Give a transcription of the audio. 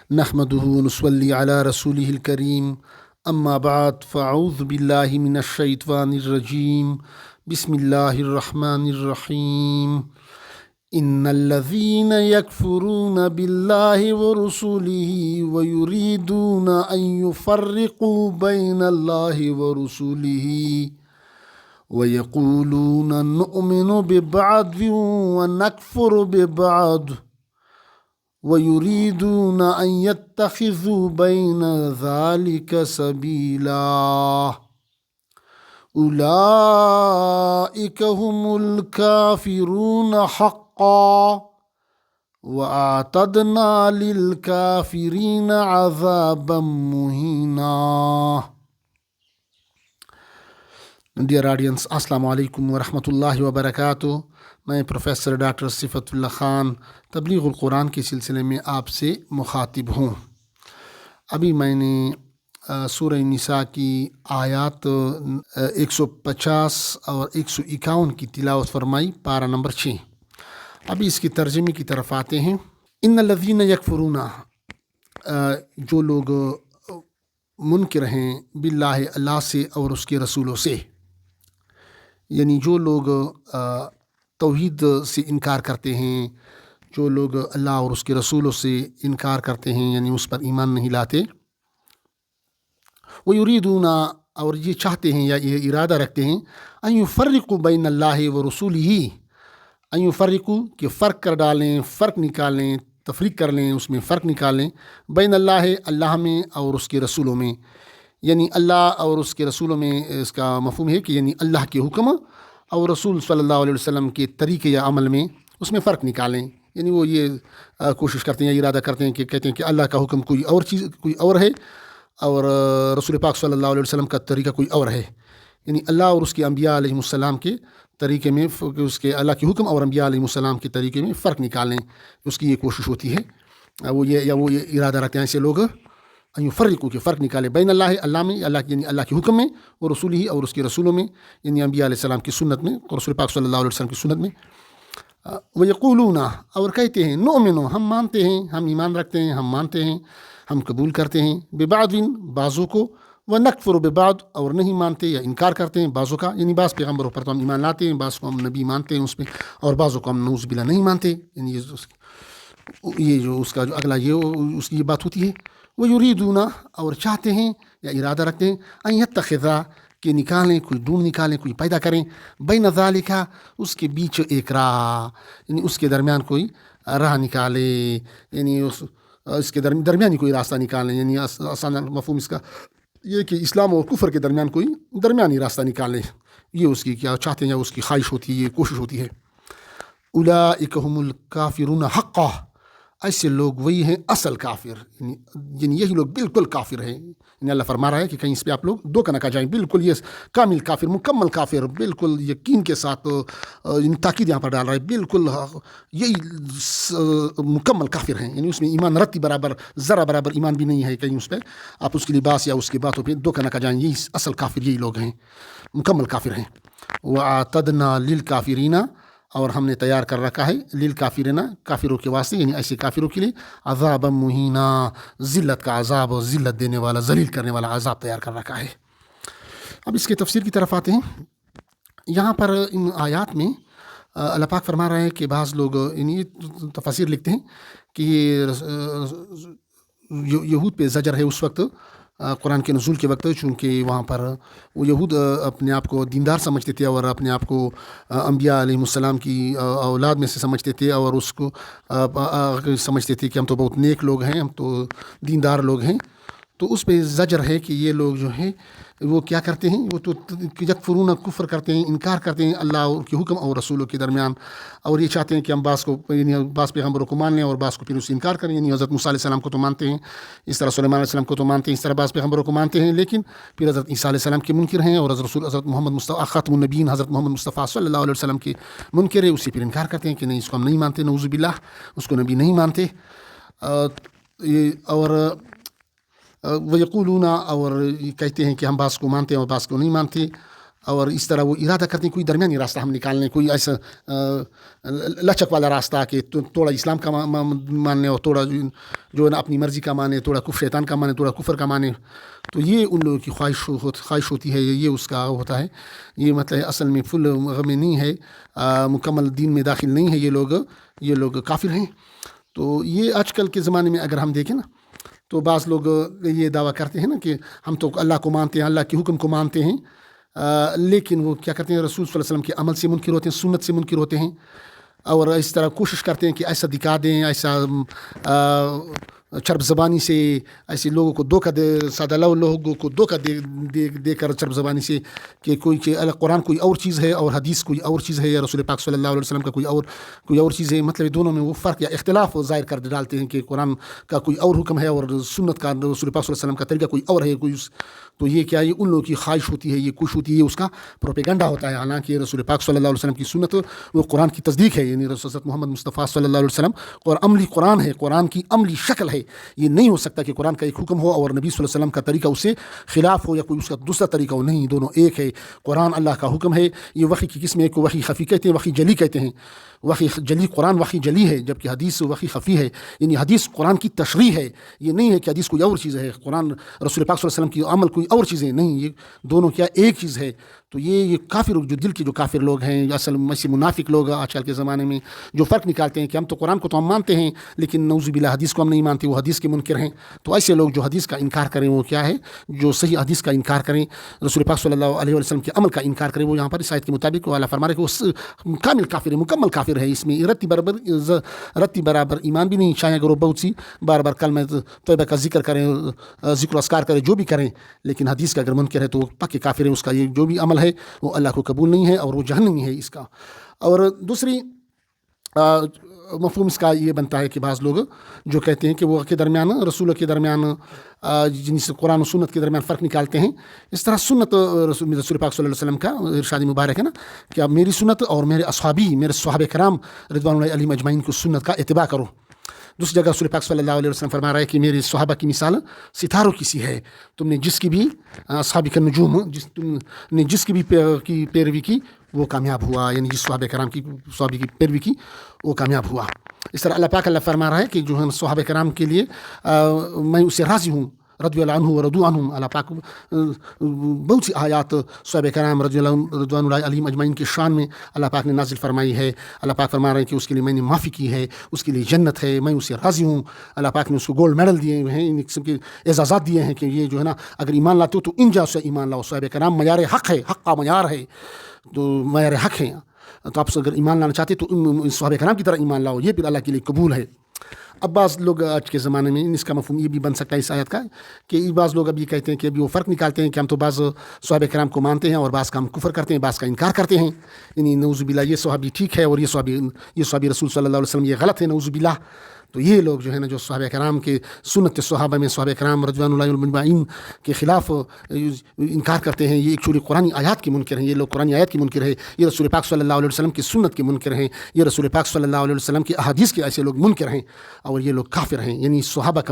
نحمده ونصلي على رسوله الكريم أما بعد فأعوذ بالله من الشيطان الرجيم بسم الله الرحمن الرحيم إن الذين يكفرون بالله ورسله ويريدون أن يفرقوا بين الله ورسله ويقولون نؤمن ببعض ونكفر ببعض وَيُرِيدُونَ أَن يَتَّخِذُوا بَيْنَ ذَلِكَ سَبِيلًا أُولَئِكَ هُمُ الْكَافِرُونَ حَقًّا وَأَعْتَدْنَا لِلْكَافِرِينَ عَذَابًا مُهِينًا. Dear audience, Assalamu alaikum wa rahmatullahi wa barakatuh. میں پروفیسر ڈاکٹر صفت اللہ خان تبلیغ القرآن کے سلسلے میں آپ سے مخاطب ہوں. ابھی میں نے سورہ نساء کی آیات 150 اور 151 کی تلاوت فرمائی، پارہ نمبر 6. ابھی اس کی ترجمے کی طرف آتے ہیں. ان الذین یکفرون، جو لوگ منکر ہیں باللہ، اللہ سے اور اس کے رسولوں سے، یعنی جو لوگ توحید سے انکار کرتے ہیں، جو لوگ اللہ اور اس کے رسولوں سے انکار کرتے ہیں، یعنی اس پر ایمان نہیں لاتے. وہ یریدون، اور یہ چاہتے ہیں یا یہ ارادہ رکھتے ہیں، ان یفرقوا بین اللہ و رسولہ، ان یفرقوا کہ فرق کر ڈالیں، فرق نکالیں، تفریق کر لیں، اس میں فرق نکالیں، بین اللہ، اللہ میں اور اس کے رسولوں میں. یعنی اللہ اور اس کے رسولوں میں اس کا مفہوم ہے کہ یعنی اللہ کے حکم اور رسول صلی اللہ علیہ وسلم کے طریقے یا عمل میں اس میں فرق نکالیں. یعنی وہ یہ کوشش کرتے ہیں یا ارادہ کرتے ہیں کہ کہتے ہیں کہ اللہ کا حکم کوئی اور چیز، کوئی اور ہے، اور رسول پاک صلی اللہ علیہ وسلم کا طریقہ کوئی اور ہے. یعنی اللہ اور اس کے انبیاء علیہ السلام کے طریقے میں، اس کے اللہ کے حکم اور انبیاء علیہ السلام کے طریقے میں فرق نکالیں، اس کی یہ کوشش ہوتی ہے. وہ یہ ارادہ رکھتے ہیں ایسے لوگ، ان یفرقوا کہ فرق نکالے، بین اللہ، اللہ میں، اللہ یعنی اللہ کے حکم میں، اور رسول ہی اور اس کے رسولوں میں، یعنی انبیاء علیہ السلام کی سنت میں، اور رسول پاک صلی اللہ علیہ وسلم کی سنت میں. وَيَقُولُونَ، اور کہتے ہیں، نُؤْمِنُ ہم مانتے ہیں، ہم ایمان رکھتے ہیں، ہم مانتے ہیں، ہم قبول کرتے ہیں، بِبَعْضٍ بعضوں کو، وَنَكْفُرُ بِبَعْضٍ اور نہیں مانتے یا انکار کرتے ہیں بعضوں کا. یعنی بعض پیغمبروں پر تو ہم ایمان لاتے ہیں، بعض کو ہم نبی مانتے ہیں اس میں، اور بعضوں کو ہم نعوذ باللہ نہیں مانتے. یعنی یہ جو اس کا جو اگلا اس کی یہ بات ہوتی ہے. وَيُرِيدُونَ اور چاہتے ہیں یا ارادہ رکھتے ہیں، ان يتخذا کہ نکالیں، کوئی ڈھونڈ نکالیں، کوئی پیدا کریں، بین ذالک اس کے بیچ ایک راہ، یعنی اس کے درمیان کوئی راہ نکالے، یعنی اس کے درمیانی کوئی راستہ نکالیں. یعنی آسان مفہوم اس کا یہ کہ اسلام اور کفر کے درمیان کوئی درمیانی راستہ نکالیں. یہ اس کی کیا چاہتے ہیں یا اس کی خواہش ہوتی ہے، یہ کوشش ہوتی ہے. اولئک هم الکافرون حقا، ایسے لوگ وہی ہیں اصل کافر، یعنی یہی لوگ بالکل کافر ہیں. یعنی اللہ فرما رہا ہے کہ کہیں اس پہ آپ لوگ دھوکہ نہ کھا جائیں، بالکل یہ کامل کافر، مکمل کافر، بالکل یقین کے ساتھ تاکید یہاں پر ڈال رہا ہے، بالکل یہی مکمل کافر ہیں. یعنی اس میں ایمان رتی برابر، ذرا برابر ایمان بھی نہیں ہے کہیں اس پہ آپ اس کے لباس یا اس کی باتوں پہ دھوکہ نہ کھا جائیں. یہی اصل کافر یہی لوگ ہیں، مکمل کافر ہیں. وَأَعْتَدْنَا لِلْكَافِرِينَ اور ہم نے تیار کر رکھا ہے، للکافرین کافروں کے واسطے، یعنی ایسے کافروں کے لیے، عذابا مہینا ذلت کا عذاب، اور ذلت دینے والا، ذلیل کرنے والا عذاب تیار کر رکھا ہے. اب اس کے تفسیر کی طرف آتے ہیں. یہاں پر ان آیات میں اللہ پاک فرما رہے ہیں کہ بعض لوگ یعنی تفسیر لکھتے ہیں کہ یہ یہود پہ زجر ہے اس وقت قرآن کے نزول کے وقت، چونکہ وہاں پر وہ یہود اپنے آپ کو دیندار سمجھتے تھے اور اپنے آپ کو انبیاء علیہ السلام کی اولاد میں سے سمجھتے تھے، اور اس کو سمجھتے تھے کہ ہم تو بہت نیک لوگ ہیں، ہم تو دیندار لوگ ہیں. تو اس پہ زجر ہے کہ یہ لوگ جو ہیں وہ کیا کرتے ہیں، وہ تو یکفرون کفر کرتے ہیں، انکار کرتے ہیں اللہ کے حکم اور رسولوں کے درمیان، اور یہ چاہتے ہیں کہ ہم بعض کو، یعنی بعض پیغمبروں کو مان لیں اور بعض کو پھر اس سے انکار کریں. یعنی حضرت موسیٰ علیہ السلام کو تو مانتے ہیں، اس طرح سلیمان علیہ السلام کو تو مانتے ہیں، اس طرح بعض پیغمبروں کو مانتے ہیں، لیکن پھر حضرت عیسیٰ علیہ السلام کے منکر ہیں، اور حضرت محمد مصطفیٰ خاتم النبیین حضرت محمد مصطفیٰ صلی اللہ علیہ وسلم کے منکر ہے، اس سے پھر انکار کرتے ہیں کہ نہیں، اس کو ہم نہیں مانتے، نعوذ باللہ، اس کو نبی نہیں مانتے. اور وَيَقُولُونَ اور کہتے ہیں کہ ہم بعض کو مانتے ہیں اور بعض کو نہیں مانتے. اور اس طرح وہ ارادہ کرتے ہیں کوئی درمیانی راستہ ہم نکال لیں، کوئی ایسا لچک والا راستہ کہ تھوڑا اسلام کا ماننے اور تھوڑا جو ہے نا اپنی مرضی کا مانے، تھوڑا کفر شیطان کا مانے، تھوڑا کفر کا مانے. تو یہ ان لوگوں کی خواہش ہوتی ہے، یہ اس کا ہوتا ہے. یہ مطلب اصل میں فل غم نہیں ہے، مکمل دین میں داخل نہیں ہے یہ لوگ کافر ہیں. تو یہ آج کل کے زمانے میں اگر ہم دیکھیں نا تو بعض لوگ یہ دعویٰ کرتے ہیں نا کہ ہم تو اللہ کو مانتے ہیں، اللہ کے حکم کو مانتے ہیں، لیکن وہ کیا کرتے ہیں، رسول صلی اللہ علیہ وسلم کے عمل سے منکر ہوتے ہیں، سنت سے منکر ہوتے ہیں، اور اس طرح کوشش کرتے ہیں کہ ایسا دکھا دیں، ایسا چرب زبانی سے ایسے لوگوں کو دھوکہ دے، سادہ لوگوں کو دھوکہ دے کر چرب زبانی سے کہ قرآن کوئی اور چیز ہے اور حدیث کوئی اور چیز ہے، یا رسول پاک صلی اللہ علیہ وسلم کا کوئی اور چیز ہے. مطلب دونوں میں وہ فرق یا اختلاف ظاہر کر ڈالتے ہیں کہ قرآن کا کوئی اور حکم ہے اور سنت کا، رسول پاک صلی اللہ علیہ وسلم کا طریقہ کوئی اور ہے. تو یہ کیا، یہ ان لوگوں کی خواہش ہوتی ہے، یہ کوشش ہوتی ہے، یہ اس کا پروپیگنڈا ہوتا ہے. حالانکہ رسول پاک صلی اللہ علیہ وسلم کی سنت وہ قرآن کی تصدیق ہے، یعنی رسول محمد مصطفیٰ صلی اللہ علیہ وسلم اور عملی قرآن ہے، قرآن کی عملی شکل ہے. یہ نہیں ہو سکتا کہ قرآن کا ایک حکم ہو اور نبی صلی اللہ علیہ وسلم کا طریقہ اس سے خلاف ہو یا کوئی اس کا دوسرا طریقہ ہو. نہیں، دونوں ایک ہے. قرآن اللہ کا حکم ہے. یہ وحی کی قسم ہے کہ وحی خفی کہتے ہیں، وحی جلی کہتے ہیں. وحی جلی، قرآن وحی جلی ہے، جبکہ حدیث وحی خفی ہے. یعنی حدیث قرآن کی تشریح ہے. یہ نہیں ہے کہ حدیث کوئی اور چیز ہے، قرآن رسول پاک صلی اللہ علیہ وسلم کی عمل کوئی اور چیز ہے. نہیں، یہ دونوں کیا ایک چیز ہے. تو یہ کافر، جو دل کے جو کافر لوگ ہیں، اصل میں منافق لوگ آج کل کے زمانے میں جو فرق نکالتے ہیں کہ ہم تو قرآن کو تو ہم مانتے ہیں لیکن نعوذ باللہ حدیث کو ہم نہیں مانتے، وہ حدیث کے منکر ہیں. تو ایسے لوگ جو حدیث کا انکار کریں، وہ کیا ہے، جو صحیح حدیث کا انکار کریں، رسول پاک صلی اللہ علیہ وسلم کے عمل کا انکار کریں، وہ یہاں پر اس آیت کے مطابق اللہ فرما رہے کہ وہ کامل کافر ہے، مکمل کافر ہے. اس میں رتی برابر ایمان بھی نہیں، چاہے اگر وہ بہت سی بار بار کلمہ طیبہ کا ذکر کریں، ذکر و اذکار کریں، جو بھی کریں، لیکن حدیث کا اگر منکر ہے تو وہ پکے کافر ہے. اس کا یہ جو بھی عمل ہے وہ اللہ کو قبول نہیں ہے اور وہ جہنمی ہے اس کا. اور دوسری مفہوم اس کا یہ بنتا ہے کہ بعض لوگ جو کہتے ہیں کہ وہ کے درمیان، رسولوں کے درمیان، جن سے قرآن و سنت کے درمیان فرق نکالتے ہیں. اس طرح سنت رسول پاک صلی اللہ علیہ وسلم کا ارشاد مبارک ہے نا کہ اب میری سنت اور میرے اصحابی، میرے صحابہ کرام رضوان اللہ علیہم اجمعین کی سنت کا اتباع کرو. دوسری جگہ رسول پاک صلی اللہ علیہ وسلم فرما رہا ہے کہ میرے صحابہ کی مثال ستاروں کی سی ہے. تم نے جس کی بھی صحابہ کا نجوم، تم نے جس کی بھی پیروی کی وہ کامیاب ہوا. یعنی جس صحابہ کرام کی پیروی کی وہ کامیاب ہوا. اس طرح اللہ پاک فارما رہا ہے کہ جو ہم صحابہ کرام کے لیے میں اسے راضی ہوں، رضی اللہ عنہ و رضوا عنہم. اللہ پاک بہت سی آیات صحابہ کرام رضوان اللہ علیہم اجمعین کی شان میں اللہ پاک نے نازل فرمائی ہے. اللہ پاک فرما رہے ہیں کہ اس کے لیے میں نے معافی کی ہے، اس کے لیے جنت ہے، میں اسے راضی ہوں. اللہ پاک نے اس کو گولڈ میڈل دیے ہیں، ان قسم کے اعزازات دیے ہیں کہ یہ جو ہے نا اگر ایمان لاتے ہو تو ان جیسے ایمان لاؤ. صحابہ کرام معیار حق ہے، حق کا معیار ہے، تو معیار حق ہے. تو آپ اگر ایمان لانا چاہتے تو صحابہ کرام کی طرح ایمان لاؤ، یہ پھر اللہ کے لیے قبول ہے. اب بعض لوگ آج کے زمانے میں اس کا مفہوم یہ بھی بن سکتا ہے اس آیت کا کہ بعض لوگ اب یہ کہتے ہیں کہ ابھی وہ فرق نکالتے ہیں کہ ہم تو بعض صحابہ کرام کو مانتے ہیں اور بعض کا ہم کفر کرتے ہیں، بعض کا انکار کرتے ہیں. یعنی نعوذ باللہ یہ صحابی ٹھیک ہے اور یہ صحابی رسول صلی اللہ علیہ وسلم یہ غلط ہے، نعوذ باللہ. تو یہ لوگ جو ہے نا جو صحابہ کرام کے سنت صحابہ میں صحابہ کرام رضوان اللہ اجمعین کے خلاف انکار کرتے ہیں، یہ ایکچولی قرآن آیات کے منکر ہیں. یہ لوگ قرآن آیات کے منکر ہیں، یہ رسول پاک صلی اللہ علیہ وسلم کی سنت کے منکر ہیں، یہ رسول پاک صلی اللہ علیہ وسلم کے احادیث کے ایسے لوگ منکر ہیں اور یہ لوگ کافر ہیں. یعنی صحابہ کا